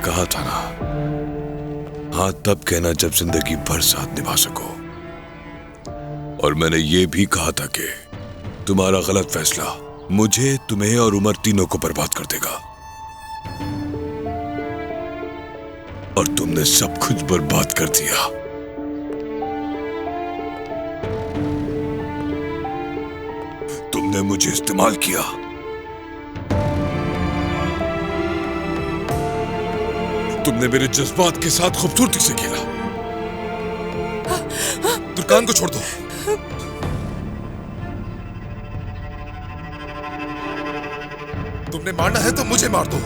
कहा था ना, हाँ तब कहना जब जिंदगी भर साथ निभा सको। और मैंने ये भी कहा था कि तुम्हारा गलत फैसला मुझे, तुम्हें और उमर तीनों को बर्बाद कर देगा। और तुमने सब कुछ बर्बाद कर दिया। तुमने मुझे इस्तेमाल किया। तुमने मेरे जज्बात के साथ खूबसूरती से खेला। तुर्कान को छोड़ दो। तुमने मारना है तो मुझे मार दो।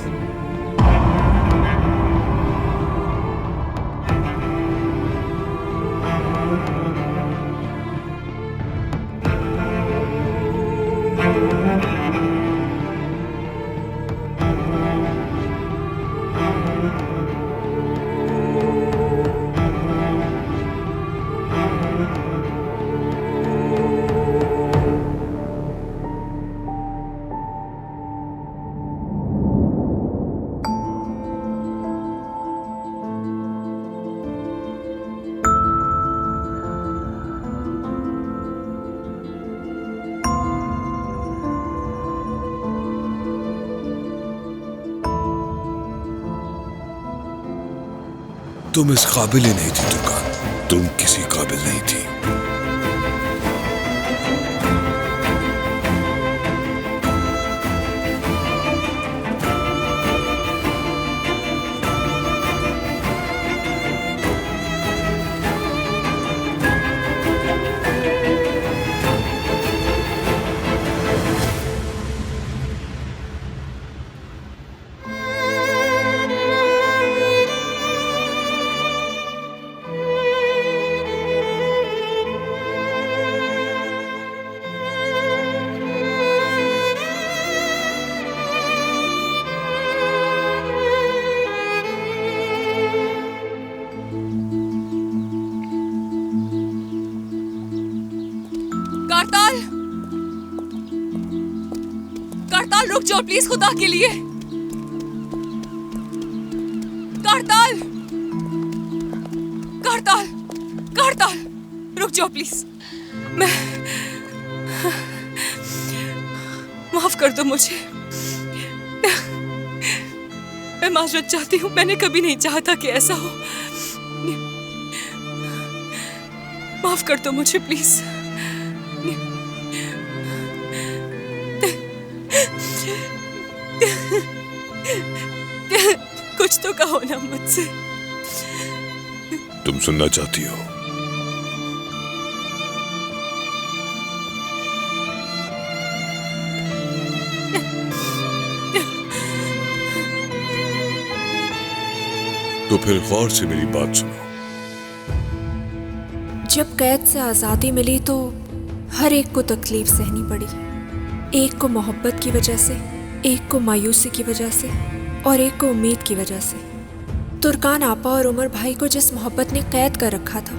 तुम इस काबिल ही नहीं थी तुर्कान, तुम किसी काबिल नहीं थी। करताल रुक जाओ प्लीज, खुदा के लिए। करताल, करताल, करताल रुक जाओ प्लीज। माफ कर दो मुझे। मैं माजरत चाहती हूँ, मैंने कभी नहीं चाहा था कि ऐसा हो। माफ कर दो मुझे प्लीज। कुछ तो कहो ना मुझसे। तुम सुनना चाहती हो? तो फिर गौर से मेरी बात सुनो। जब कैद से आज़ादी मिली तो हर एक को तकलीफ सहनी पड़ी। एक को मोहब्बत की वजह से, एक को मायूसी की वजह से और एक को उम्मीद की वजह से। तुर्कान आपा और उमर भाई को जिस मोहब्बत ने कैद कर रखा था,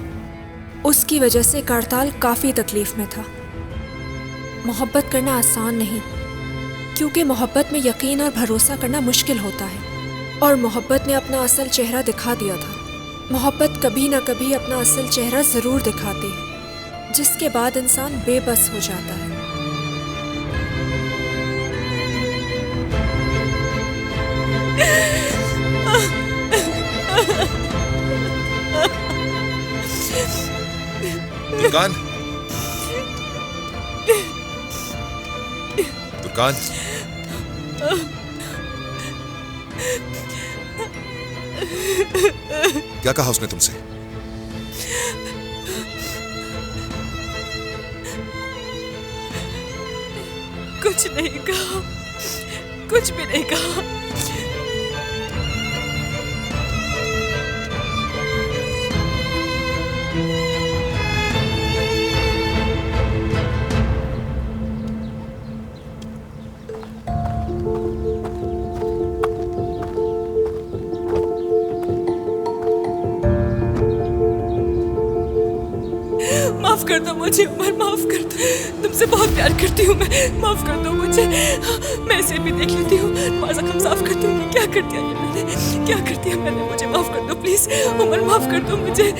उसकी वजह से करताल काफ़ी तकलीफ में था। मोहब्बत करना आसान नहीं, क्योंकि मोहब्बत में यकीन और भरोसा करना मुश्किल होता है। और मोहब्बत ने अपना असल चेहरा दिखा दिया था। मोहब्बत कभी ना कभी अपना असल चेहरा ज़रूर दिखाती है, जिसके बाद इंसान बेबस हो जाता है। तुर्कान, तुर्कान, क्या कहा उसने तुमसे? कुछ नहीं कहा, कुछ भी नहीं कहा। कर दो मुझे उमर, माफ कर दो। तुमसे बहुत प्यार करती हूँ मैं, माफ कर दो मुझे। मैं इसे भी देख लेती हूँ, तुम्हारा जख्म साफ करती हूँ। क्या कर दिया ये मैंने, क्या कर दिया मैंने? मुझे माफ कर दो प्लीज उमर, माफ कर दो मुझे।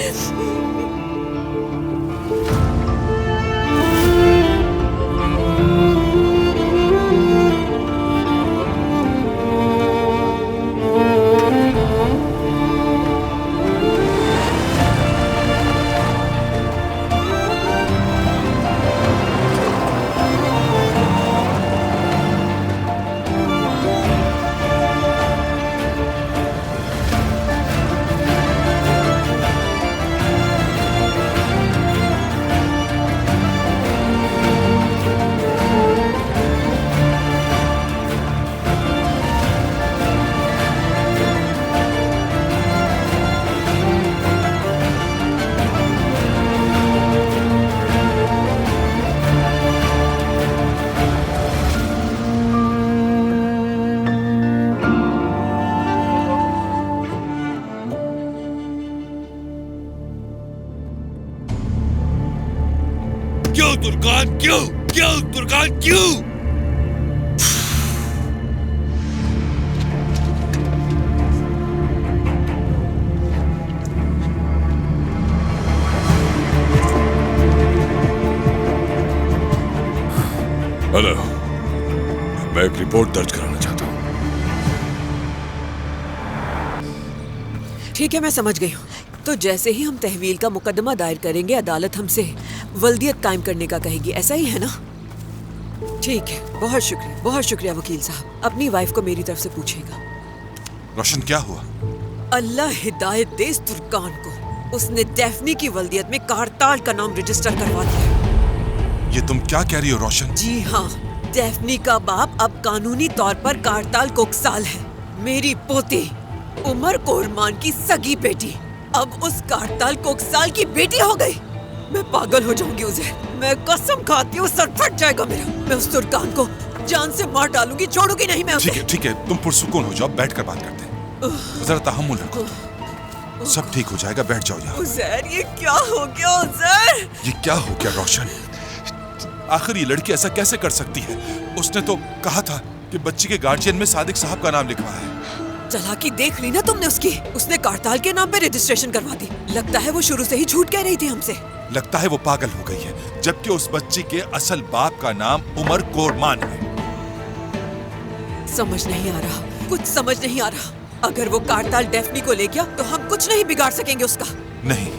क्यों तुर्कान, क्यों क्यों तुर्कान, क्यों? हेलो, मैं एक रिपोर्ट दर्ज कराना चाहता हूँ। ठीक है, मैं समझ गई हूँ। तो जैसे ही हम तहवील का मुकदमा दायर करेंगे, अदालत हमसे वल्दियत कायम करने का कहेगी, ऐसा ही है ना? ठीक है, बहुत शुक्रिया वकील साहब। अपनी वाइफ को मेरी तरफ से पूछेगा। रोशन, क्या हुआ? अल्लाह हिदायत दे इस तुर्कान को, उसने डैफ्नी की वल्दियत में कारताल का नाम रजिस्टर करवा दिया। ये तुम क्या कह रही हो रोशन? जी हाँ, डैफ्नी का बाप अब कानूनी तौर पर कारताल कोकसाल है। मेरी पोती उमर कोरमान की सगी बेटी अब उस कारताल कोकसाल की बेटी हो गई। मैं पागल हो जाऊंगी उसे, मैं कसम खाती हूँ, सर फट जाएगा मेरा। मैं उस तुर्कान को जान से मार डालूंगी, छोड़ूंगी नहीं मैं उसे। ठीक है, तुम पुरसुकून हो जाओ, बैठकर बात करते हैं। जरा तहम्मुल रखो, सब ठीक हो जाएगा, बैठ जाओ यहाँ। उज़ैर, ये क्या हो गया उज़ैर? ये क्या हो गया रोशन? आखिर ये लड़की ऐसा कैसे कर सकती है? उसने तो कहा था कि बच्ची के गार्जियन में सादिक साहब का नाम लिखवा है। चालाकी देख ली ना तुमने उसकी? उसने कारताल के नाम पे रजिस्ट्रेशन करवा दी। लगता है वो शुरू से ही झूठ कह रही थी हमसे। लगता है वो पागल हो गई है, जबकि उस बच्ची के असल बाप का नाम उमर कोरमान है। समझ नहीं आ रहा, कुछ समझ नहीं आ रहा। अगर वो कारताल डैफ्नी को ले गया तो हम कुछ नहीं बिगाड़ सकेंगे उसका। नहीं,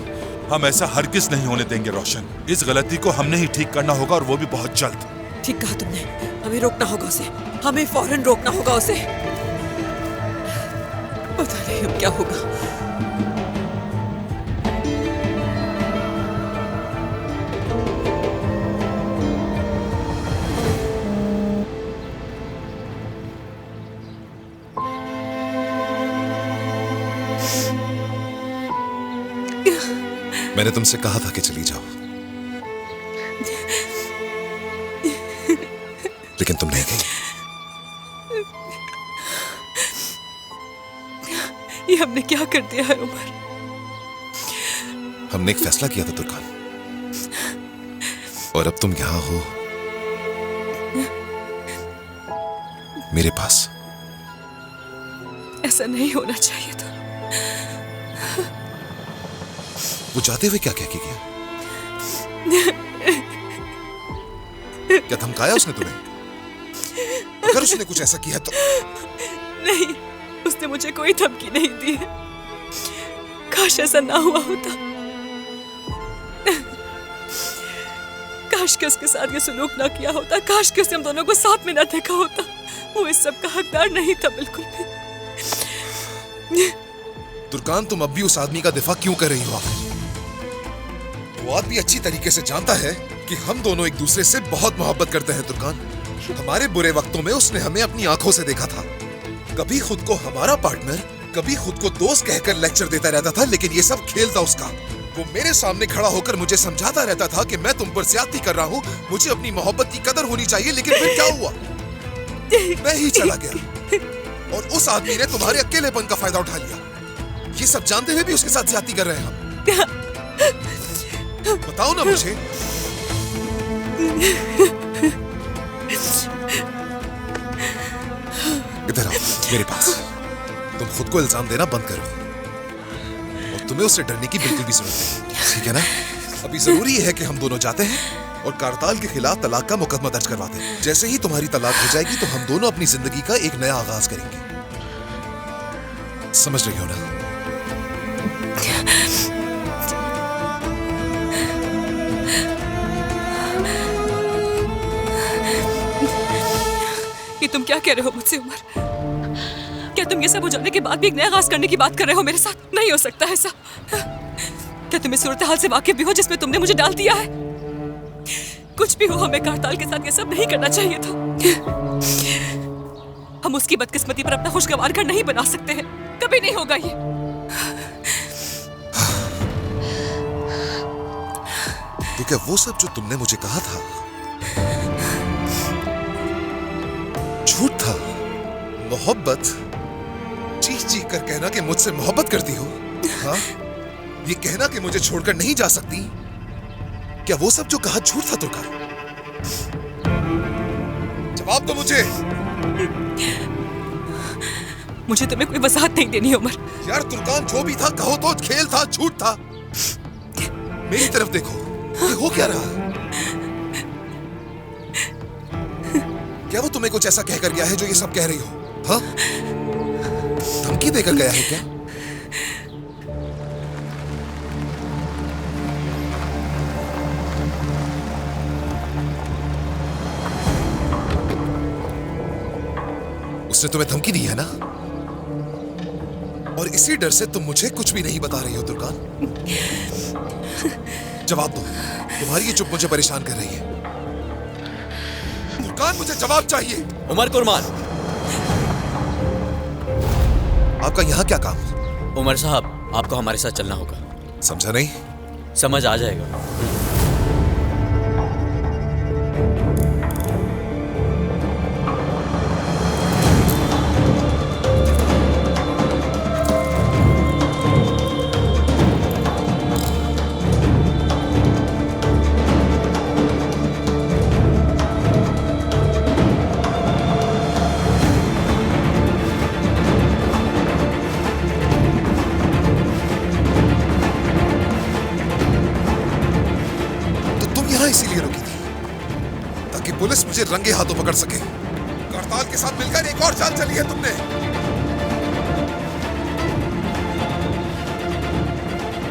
हम ऐसा हरगिज नहीं होने देंगे रोशन। इस गलती को हमने ही ठीक करना होगा, और वो भी बहुत जल्द। ठीक कहा तुमने, हमें रोकना होगा उसे, हमें फौरन रोकना होगा उसे। पता नहीं अब क्या होगा। मैंने तुमसे कहा था कि चली जाओ, लेकिन तुम नहीं गई। ये हमने क्या कर दिया है उमर? हमने एक फैसला किया था तुर्कान, और अब तुम यहां हो मेरे पास। ऐसा नहीं होना चाहिए था। वो जाते हुए क्या कह के गया? क्या धमकाया उसने तुम्हें? अगर उसने कुछ ऐसा किया तो? नहीं, उसने मुझे कोई धमकी नहीं दी है। काश ऐसा ना हुआ होता। काश के उसके साथ ये सुलूक ना किया होता। काश के उसने हम दोनों को साथ में ना देखा होता। वो इस सब का हकदार नहीं था बिल्कुल भी। तुर्कान, तुम अब भी उस आदमी का दिफा क्यों कर रही हो? आखिर वो आदमी अच्छी तरीके से जानता है कि हम दोनों एक दूसरे से बहुत मोहब्बत करते हैं। तुर्कान, हमारे बुरे वक्तों में उसने हमें अपनी आंखों से देखा था। कभी खुद को हमारा पार्टनर, कभी खुद को दोस्त कहकर लेक्चर देता रहता था, लेकिन ये सब खेल था उसका। वो मेरे सामने खड़ा होकर मुझे समझाता रहता था कि मैं तुम पर ज्यादती कर रहा हूँ, मुझे अपनी मोहब्बत की कदर होनी चाहिए। लेकिन फिर क्या हुआ? मैं ही चला गया और उस आदमी ने तुम्हारे अकेलेपन का फायदा उठा लिया। ये सब जानते हुए भी उसके साथ ज्यादती कर रहे हैं हम। बताओ ना मुझे। इधर आओ मेरे पास। तुम खुद को इल्जाम देना बंद करो और तुम्हें उससे डरने की बिल्कुल भी जरूरत नहीं, ठीक है ना? अभी जरूरी है कि हम दोनों जाते हैं और कारताल के खिलाफ तलाक का मुकदमा दर्ज करवाते हैं। जैसे ही तुम्हारी तलाक हो जाएगी तो हम दोनों अपनी जिंदगी का एक नया आगाज करेंगे। समझ रही हो ना? ये तुम क्या कह रहे हो मुझसे उमर? क्या तुम ये सब हो जाने के बाद भी एक नया आगाज करने की बात कर रहे हो मेरे साथ? नहीं हो सकता ऐसा। क्या तुम इस सूरत हाल से वाकिफ भी हो जिसमें तुमने मुझे डाल दिया है? कुछ भी हो, हमें कारताल के साथ ये सब नहीं करना चाहिए था। हम उसकी बदकिस्मती पर अपना खुशगवार घर नहीं बना सकते हैं, कभी नहीं होगा ये। तो क्या वो सब जो तुमने मुझे कहा था झूठ था? मोहब्बत चीख चीख कर कहना कि मुझसे मोहब्बत करती हो, हाँ? ये कहना कि मुझे छोड़कर नहीं जा सकती, क्या वो सब जो कहा झूठ था तुर्कान? जवाब दो मुझे। मुझे तुम्हें कोई वजाहत नहीं देनी उमर। यार तुर्कान, जो भी था कहो तो खेल था, झूठ था। मेरी तरफ देखो, ये हो क्या रहा? क्या वो तुम्हें कुछ ऐसा कहकर गया है जो ये सब कह रही हो? हाँ? धमकी देकर गया है क्या? उसने तुम्हें धमकी दी है ना? और इसी डर से तुम मुझे कुछ भी नहीं बता रही हो तुर्कान। जवाब दो, तुम्हारी ये चुप मुझे परेशान कर रही है। तुर्कान, मुझे जवाब चाहिए। उमर कुरमान। आपका यहाँ क्या काम? उमर साहब, आपको हमारे साथ चलना होगा। समझा नहीं? समझ आ जाएगा। इसीलिए रुकी थी ताकि पुलिस मुझे रंगे हाथों पकड़ सके। करताल के साथ मिलकर एक और चाल चली है तुमने।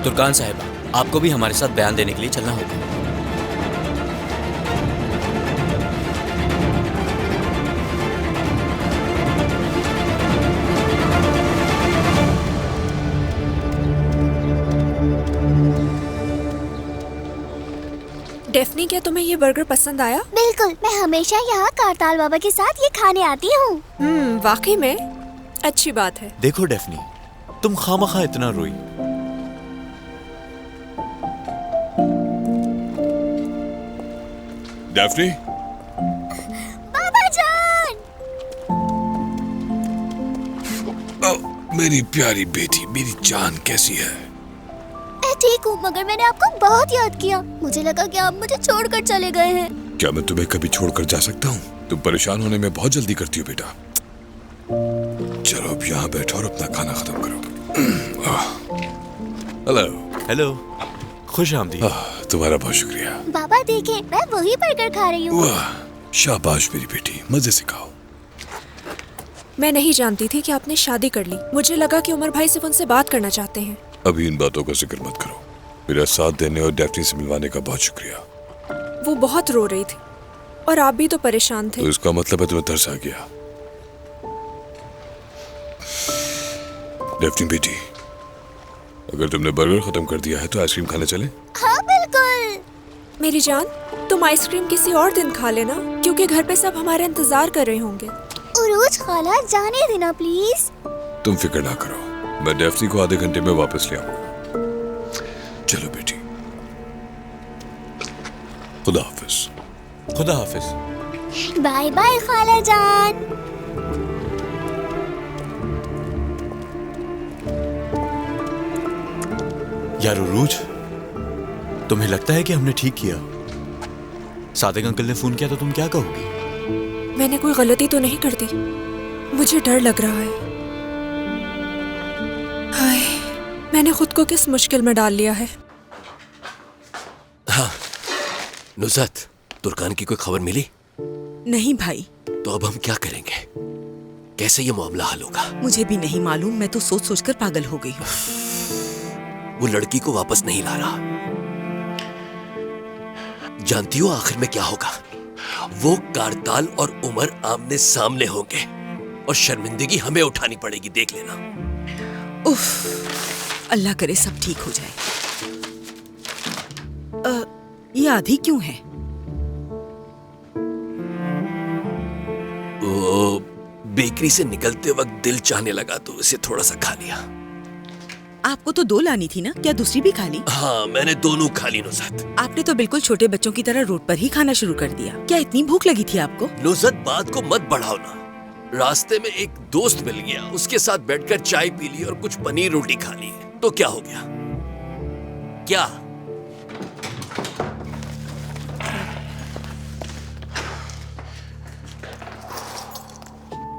तुर्कान साहिबा, आपको भी हमारे साथ बयान देने के लिए चलना होगा। डेफनी, क्या तुम्हें ये बर्गर पसंद आया? बिल्कुल, मैं हमेशा यहाँ कारताल बाबा के साथ ये खाने आती हूँ। वाकई में अच्छी बात है। देखो डेफनी, तुम खामखा इतना रोई। डेफनी, बाबा जान। मेरी प्यारी बेटी, मेरी जान कैसी है? मैं ठीक हूँ, मगर मैंने आपको बहुत याद किया। मुझे लगा कि आप मुझे छोड़कर चले गए हैं। क्या मैं तुम्हें कभी छोड़कर जा सकता हूँ? तुम परेशान होने में बहुत जल्दी करती हो बेटा। चलो अब यहाँ बैठो और अपना खाना खत्म करो। हेलो। हेलो, खुश आमदीद। तुम्हारा बहुत शुक्रिया। बाबा देखें, मैं वही बर्गर खा रही हूँ। वाह, शाबाश मेरी बेटी, मजे से खाओ। मैं नहीं जानती थी कि आपने शादी कर ली। मुझे लगा कि उमर भाई सिर्फ उनसे बात करना चाहते हैं। अभी इन बातों का जिक्र मत करो। मेरा साथ देने और डेफनी से मिलवाने का बहुत शुक्रिया। वो बहुत रो रही थी और आप भी तो परेशान थे। तो इसका मतलब है तुम्हें तरस आ गया। डेफनी बेटी, अगर तुमने बर्गर खत्म कर दिया है तो आइसक्रीम खाने चले? हाँ बिल्कुल। मेरी जान, तुम आइसक्रीम किसी और दिन खा लेना, क्योंकि घर पे सब हमारे इंतजार कर रहे होंगे। उरूज खाला, जाने देना प्लीज। तुम फिक्र ना करो, मैं डेफनी को आधे घंटे में वापस ले आऊंगा। चलो बेटी, खुदा हाफिज। खुदा हाफिज। बाय बाय खाला जान। यार उरूज, तुम्हें लगता है कि हमने ठीक किया? सादिक अंकल ने फोन किया तो तुम क्या कहोगी? मैंने कोई गलती तो नहीं कर दी। मुझे डर लग रहा है। हाय, मैंने खुद को किस मुश्किल में डाल लिया है। हाँ नुसरत, तुर्कान की कोई खबर मिली? नहीं भाई। तो अब हम क्या करेंगे? कैसे ये मामला हल होगा? मुझे भी नहीं मालूम, मैं तो सोच सोच कर पागल हो गई हूँ। वो लड़की को वापस नहीं ला रहा। जानती हो आखिर में क्या होगा? वो कारताल और उमर आमने सामने होंगे और शर्मिंदगी हमें उठानी पड़ेगी, देख लेना। उफ, अल्लाह करे सब ठीक हो जाए। ये आधी क्यों है? वो बेकरी से निकलते वक्त दिल चाहने लगा तो इसे थोड़ा सा खा लिया। आपको तो 2 लानी थी ना, क्या दूसरी भी खा ली? हाँ, मैंने दोनों खा ली नुसरत। आपने तो बिल्कुल छोटे बच्चों की तरह रोड पर ही खाना शुरू कर दिया। क्या इतनी भूख लगी थी आपको? नुसरत, बात को मत बढ़ाओ ना। रास्ते में एक दोस्त मिल गया, उसके साथ बैठकर चाय पी ली और कुछ पनीर रोटी खा ली, तो क्या हो गया? क्या?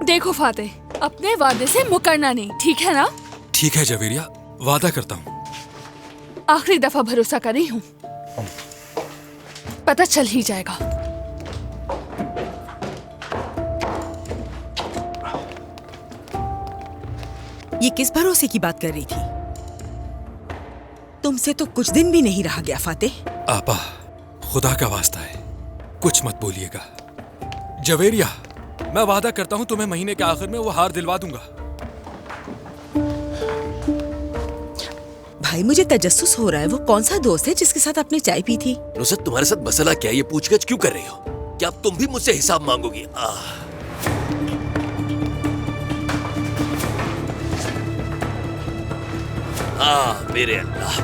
देखो फातेह, अपने वादे से मुकरना नहीं, ठीक है ना? ठीक है जवेरिया, वादा करता हूँ। आखिरी दफा भरोसा कर रही हूँ, पता चल ही जाएगा। ये किस भरोसे की बात कर रही थी? तुमसे तो कुछ दिन भी नहीं रहा गया फातेह। आपा, खुदा का वास्ता है, कुछ मत बोलिएगा। जवेरिया, मैं वादा करता हूँ तुम्हें महीने के आखिर में वो हार दिलवा दूंगा। भाई, मुझे तजस्सुस हो रहा है। वो कौन सा दोस्त है जिसके साथ आपने चाय पी थी? नुसरत, तुम्हारे साथ मसला क्या है? ये पूछगछ क्यों कर रही हो? क्या अब तुम भी मुझसे हिसाब मांगोगी? मेरे अल्लाह।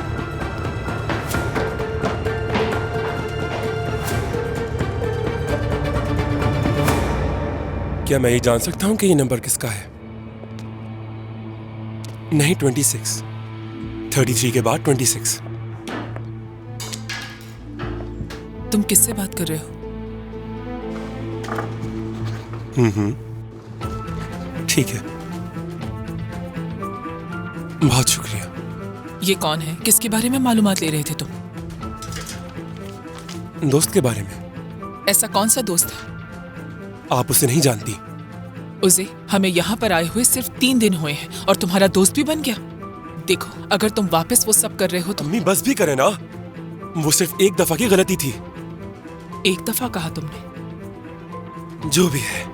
क्या मैं ये जान सकता हूँ कि ये नंबर किसका है? नहीं, 26। 33 के बाद 26। तुम किससे बात कर रहे हो? ठीक है, बहुत शुक्रिया। ये कौन है? किसके बारे में मालूमात ले रहे थे तुम? दोस्त के बारे में। ऐसा कौन सा दोस्त है? आप उसे नहीं जानती। उसे हमें यहाँ पर आए हुए सिर्फ 3 दिन हुए हैं और तुम्हारा दोस्त भी बन गया। देखो, अगर तुम वापस वो सब कर रहे हो तो। अम्मी, बस भी करे ना। वो सिर्फ एक दफा की गलती थी। एक दफा कहा तुमने? जो भी है।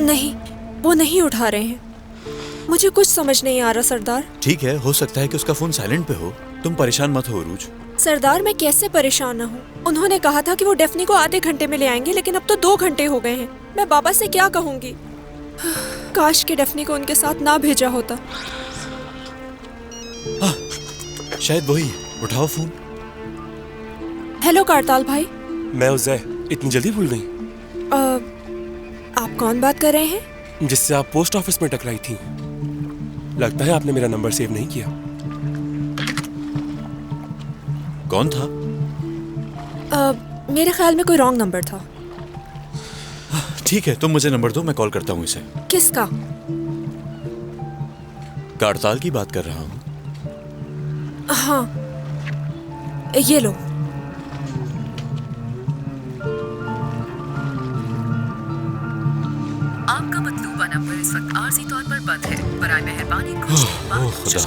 नहीं, वो नहीं उठा रहे हैं। मुझे कुछ समझ नहीं आ रहा सरदार। ठीक है, हो सकता है कि उसका फोन साइलेंट पे हो। तुम परेशान मत हो अरूज। सरदार, मैं कैसे परेशान न हूँ? उन्होंने कहा था कि वो डेफनी को आधे घंटे में ले आएंगे, लेकिन अब तो 2 घंटे हो गए हैं। मैं बाबा से क्या कहूँगी? काश के डेफनी को उनके साथ ना भेजा होता। शायद वही। उठाओ फोन। हेलो कारताल भाई। मैं उसे इतनी जल्दी भूल गई? आप कौन बात कर रहे हैं? जिससे आप पोस्ट ऑफिस में टकराई थी। लगता है आपने मेरा नंबर सेव नहीं किया। कौन था? मेरे ख्याल में कोई रॉन्ग नंबर था। ठीक है, तुम मुझे नंबर दो, मैं कॉल करता हूँ इसे। किसका? कारताल की बात कर रहा हूँ। हाँ, ये लो। आपका मतलूबा नंबर इस वक्त आर्जी तौर पर बंद है। बराए मेहरबानी खुदा,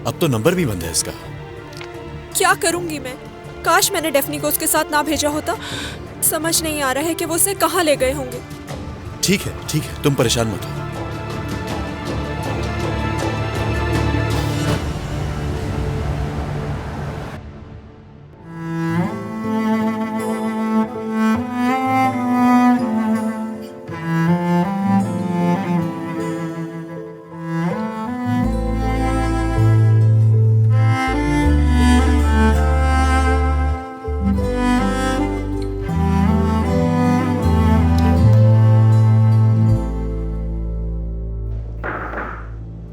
अब तो नंबर भी बंद है इसका। क्या करूंगी मैं? काश मैंने डेफनी को उसके साथ ना भेजा होता। समझ नहीं आ रहा है कि वो उसे कहाँ ले गए होंगे। ठीक है, तुम परेशान मत हो।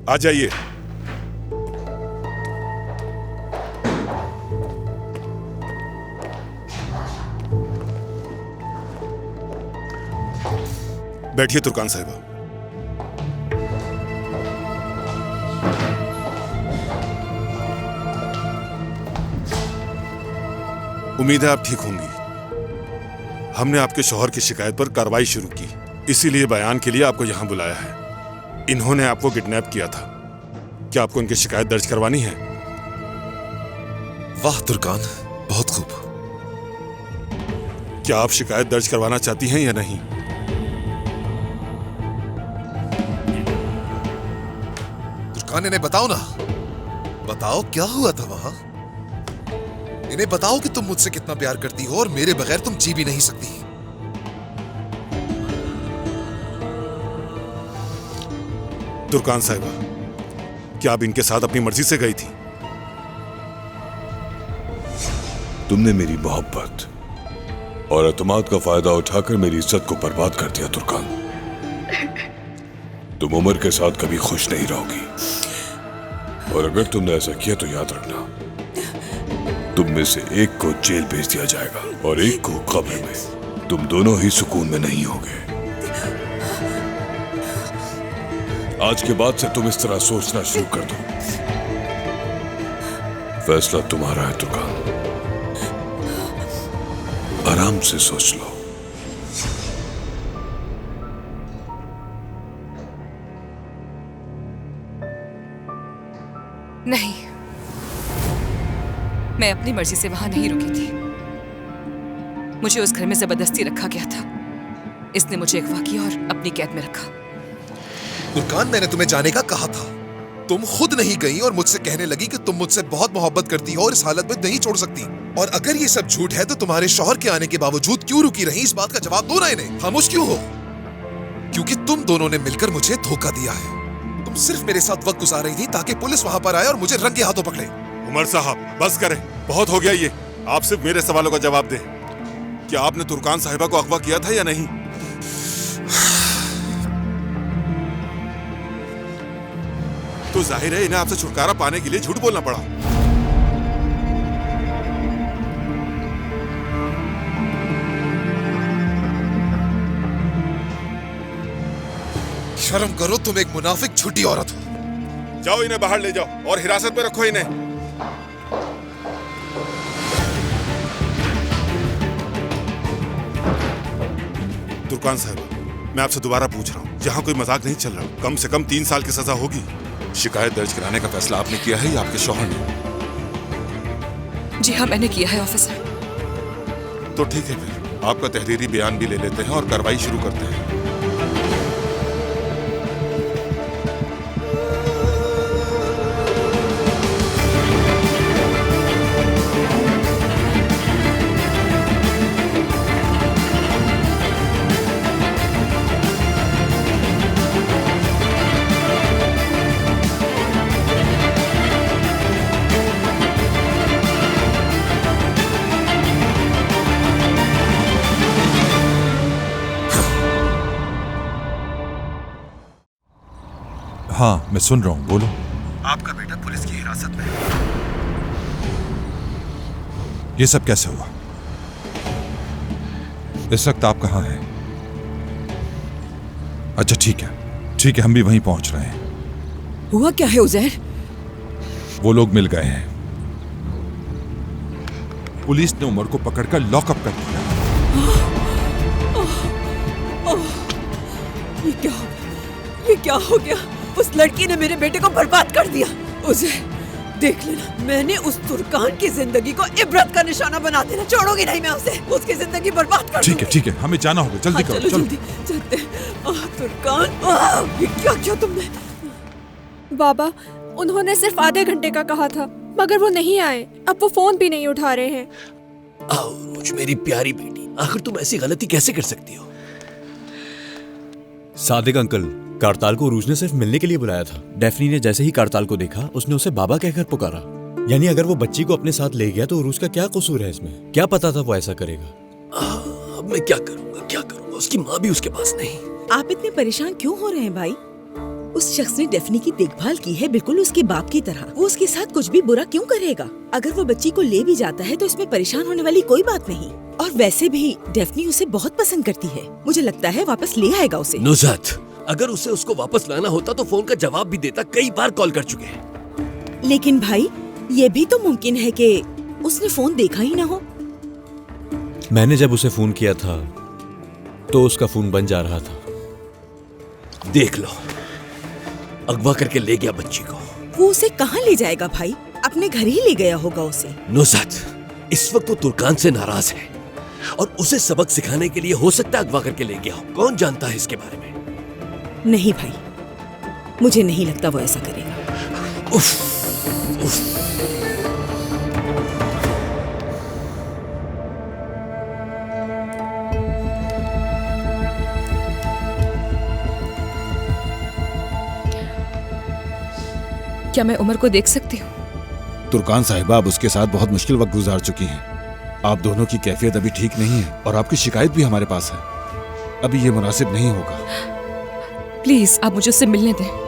आ जाइए। बैठिए तुर्कान साहिबा। उम्मीद है आप ठीक होंगी। हमने आपके शौहर की शिकायत पर कार्रवाई शुरू की, इसीलिए बयान के लिए आपको यहां बुलाया है। इन्होंने आपको किडनैप किया था। क्या आपको इनकी शिकायत दर्ज करवानी है? वाह तुर्कान, बहुत खूब। क्या आप शिकायत दर्ज करवाना चाहती हैं या नहीं? तुर्कान, इन्हें बताओ ना, बताओ क्या हुआ था वहां। इन्हें बताओ कि तुम मुझसे कितना प्यार करती हो और मेरे बगैर तुम जी भी नहीं सकती। तुर्कान साहिबा, क्या आप इनके साथ अपनी मर्जी से गई थी? तुमने मेरी मोहब्बत और एतमाद का फायदा उठाकर मेरी इज्जत को बर्बाद कर दिया तुर्कान। तुम उमर के साथ कभी खुश नहीं रहोगी, और अगर तुमने ऐसा किया तो याद रखना, तुम में से एक को जेल भेज दिया जाएगा और एक को कब्र में। तुम दोनों ही सुकून में नहीं होगे। आज के बाद से तुम इस तरह सोचना शुरू कर दो। फैसला तुम्हारा है तुर्कान, आराम से सोच लो। नहीं, मैं अपनी मर्जी से वहां नहीं रुकी थी। मुझे उस घर में जबरदस्ती रखा गया था। इसने मुझे अगवा किया और अपनी कैद में रखा। तुर्कान, मैंने तुम्हें जाने का कहा था। तुम खुद नहीं गई और मुझसे कहने लगी कि तुम मुझसे बहुत मोहब्बत करती हो और इस हालत में नहीं छोड़ सकती। और अगर ये सब झूठ है तो तुम्हारे शौहर के आने के बावजूद क्यों रुकी रही, इस बात का जवाब दो ना इन्हें। खामोश क्यों हो? क्योंकि तुम दोनों ने मिलकर मुझे धोखा दिया है। तुम सिर्फ मेरे साथ वक्त गुजार रही थी ताकि पुलिस वहां पर आए और मुझे रंगे हाथों पकड़े। उमर साहब, बस करें, बहुत हो गया ये। आप सिर्फ मेरे सवालों का जवाब दें। क्या आपने तुर्कान साहिबा को अगवा किया था या नहीं? तो जाहिर है इन्हें आपसे छुटकारा पाने के लिए झूठ बोलना पड़ा। शर्म करो, तुम एक मुनाफिक झूठी औरत हो। जाओ, इन्हें बाहर ले जाओ और हिरासत में रखो इन्हें। तुर्कान साहिबा, मैं आपसे दोबारा पूछ रहा हूँ, यहाँ कोई मजाक नहीं चल रहा। कम से कम 3 साल की सजा होगी। शिकायत दर्ज कराने का फैसला आपने किया है या आपके शौहर ने? जी हाँ, मैंने किया है ऑफिसर। तो ठीक है, फिर आपका तहरीरी बयान भी ले लेते हैं और कार्रवाई शुरू करते हैं। हाँ, मैं सुन रहा हूँ, बोलो। आपका बेटा पुलिस की हिरासत में है। ये सब कैसे हुआ? इस वक्त आप कहाँ हैं? अच्छा, ठीक है, हम भी वहीं पहुंच रहे हैं। हुआ क्या है उजैर? वो लोग मिल गए हैं। पुलिस ने उमर को पकड़कर लॉकअप कर दिया। ये क्या हो गया? उस लड़की ने मेरे बेटे को बर्बाद कर दिया। उजैर, देख लेना, मैंने उस तुर्कान की जिंदगी को इबरत का निशाना बना देना छोड़ूंगी नहीं मैं उसे। उसकी जिंदगी बर्बाद कर दूंगी। ठीक है, हमें जाना होगा, जल्दी करो। चलो जल्दी चलते हैं। तुर्कान, ये क्या किया तुमने? बाबा, उन्होंने सिर्फ आधे घंटे का कहा था, मगर वो नहीं आए। अब वो फोन भी नहीं उठा रहे हैं। आओ मुझ मेरी प्यारी बेटी, आखिर तुम ऐसी गलती कैसे कर सकती हो? सादिक अंकल, कारताल को उरूज ने सिर्फ मिलने के लिए बुलाया था। डेफनी ने जैसे ही कारताल को देखा, उसने उसे बाबा कहकर पुकारा। यानी अगर वो बच्ची को अपने साथ ले गया तो उरूज का क्या कसूर है इसमें? क्या पता था वो ऐसा करेगा? अब मैं क्या करूंगा? उसकी माँ भी उसके पास नहीं। आप इतने परेशान क्यों हो रहे हैं भाई? उस शख्स ने डेफनी की देखभाल की है, बिल्कुल उसके बाप की तरह। वो उसके साथ कुछ भी बुरा क्यों करेगा? अगर वो बच्ची को ले भी जाता है तो इसमें परेशान होने वाली कोई बात नहीं। और वैसे भी डेफनी उसे बहुत पसंद करती है। मुझे लगता है वापस ले आएगा उसे। नुज़ात, अगर उसे उसको वापस लाना होता तो फोन का जवाब भी देता। कई बार कॉल कर चुके हैं। लेकिन भाई, ये भी तो मुमकिन है कि उसने फोन देखा ही ना हो। मैंने जब उसे फोन किया था तो उसका फोन बंद जा रहा था। देख लो, अगवा करके ले गया बच्ची को। वो उसे कहाँ ले जाएगा भाई? अपने घर ही ले गया होगा उसे। नुज़ात, इस वक्त वो तुर्कान से नाराज है और उसे सबक सिखाने के लिए हो सकता है अगवा करके ले गया हो। कौन जानता है इसके बारे में? नहीं भाई, मुझे नहीं लगता वो ऐसा करेगा। क्या मैं उमर को देख सकती हूँ? तुर्कान साहिबा अब उसके साथ बहुत मुश्किल वक्त गुजार चुकी हैं। आप दोनों की कैफियत अभी ठीक नहीं है और आपकी शिकायत भी हमारे पास है। अभी ये मुनासिब नहीं होगा। प्लीज आप मुझे उससे मिलने दें।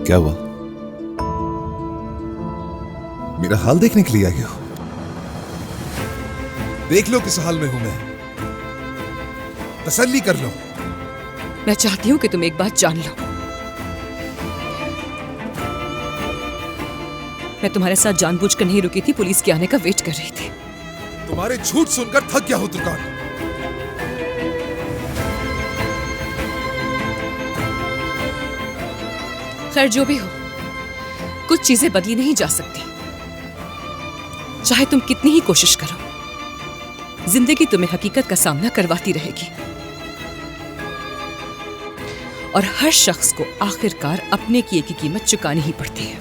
क्या हुआ? मेरा हाल देखने के लिए आई हो? देख लो किस हाल में हूं मैं। तसल्ली कर लो। मैं चाहती हूँ कि तुम एक बात जान लो। मैं तुम्हारे साथ जानबूझकर नहीं रुकी थी, पुलिस के आने का वेट कर रही थी। तुम्हारे झूठ सुनकर थक गया हूं तुर्कान। खैर जो भी हो, कुछ चीजें बदली नहीं जा सकती, चाहे तुम कितनी ही कोशिश करो। जिंदगी तुम्हें हकीकत का सामना करवाती रहेगी और हर शख्स को आखिरकार अपने किए की कीमत चुकानी ही पड़ती है।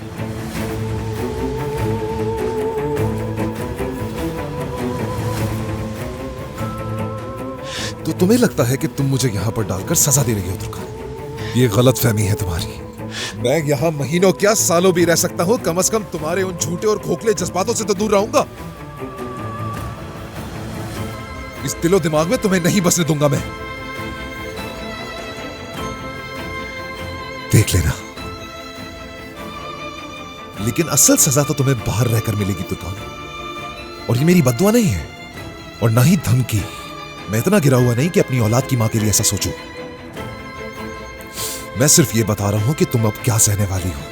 तो तुम्हें लगता है कि तुम मुझे यहाँ पर डालकर सजा दे रही हो तुर्कान? ये गलत फहमी है तुम्हारी। मैं यहाँ महीनों क्या सालों भी रह सकता हूँ, कम से कम तुम्हारे उन झूठे और खोखले जज्बातों से तो दूर रहूंगा। इस दिलो दिमाग में तुम्हें नहीं बसने दूंगा मैं। देख लेना, लेकिन असल सजा तो तुम्हें बाहर रहकर मिलेगी तुर्कान। और ये मेरी बद्दुआ नहीं है और ना ही धमकी। मैं इतना गिरा हुआ नहीं कि अपनी औलाद की मां के लिए ऐसा सोचूं। मैं सिर्फ ये बता रहा हूं कि तुम अब क्या सहने वाली हो।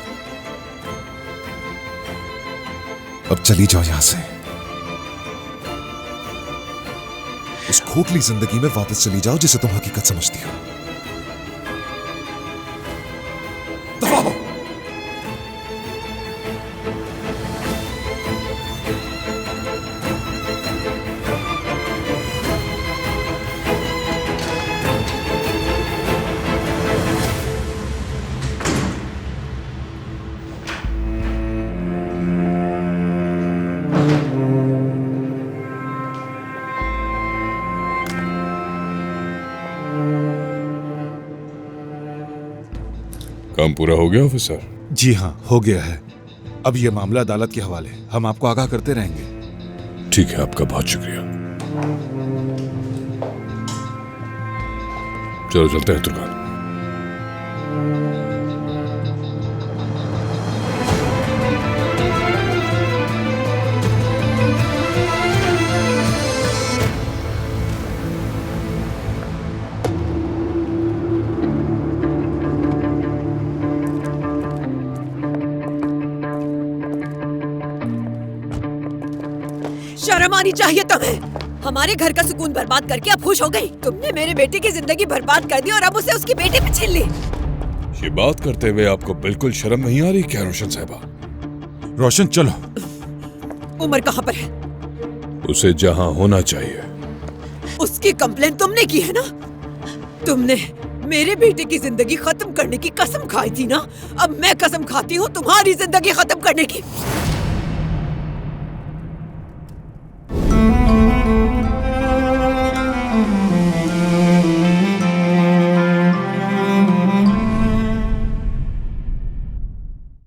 अब चली जाओ यहां से। उस खोखली जिंदगी में वापस चली जाओ जिसे तुम हकीकत समझती हो। दफा हो। काम पूरा हो गया ऑफिसर? जी हाँ, हो गया है। अब ये मामला अदालत के हवाले। हम आपको आगाह करते रहेंगे। ठीक है, आपका बहुत शुक्रिया। चलो चलते हैं तुर्कान। शर्म आनी चाहिए तुम्हें। हमारे घर का सुकून बर्बाद करके अब खुश हो गई। तुमने मेरे बेटे की जिंदगी बर्बाद कर दी और अब उसे उसकी बेटी पे छीन ली। ये बात करते हुए आपको बिल्कुल शर्म नहीं आ रही क्या रोशन साहिबा? रोशन चलो। उमर कहाँ पर है? उसे जहां होना चाहिए। उसकी कंप्लेन तुमने की है ना? तुमने मेरे बेटे की जिंदगी खत्म करने की कसम खाई थी ना? अब मैं कसम खाती हूँ तुम्हारी जिंदगी खत्म करने की।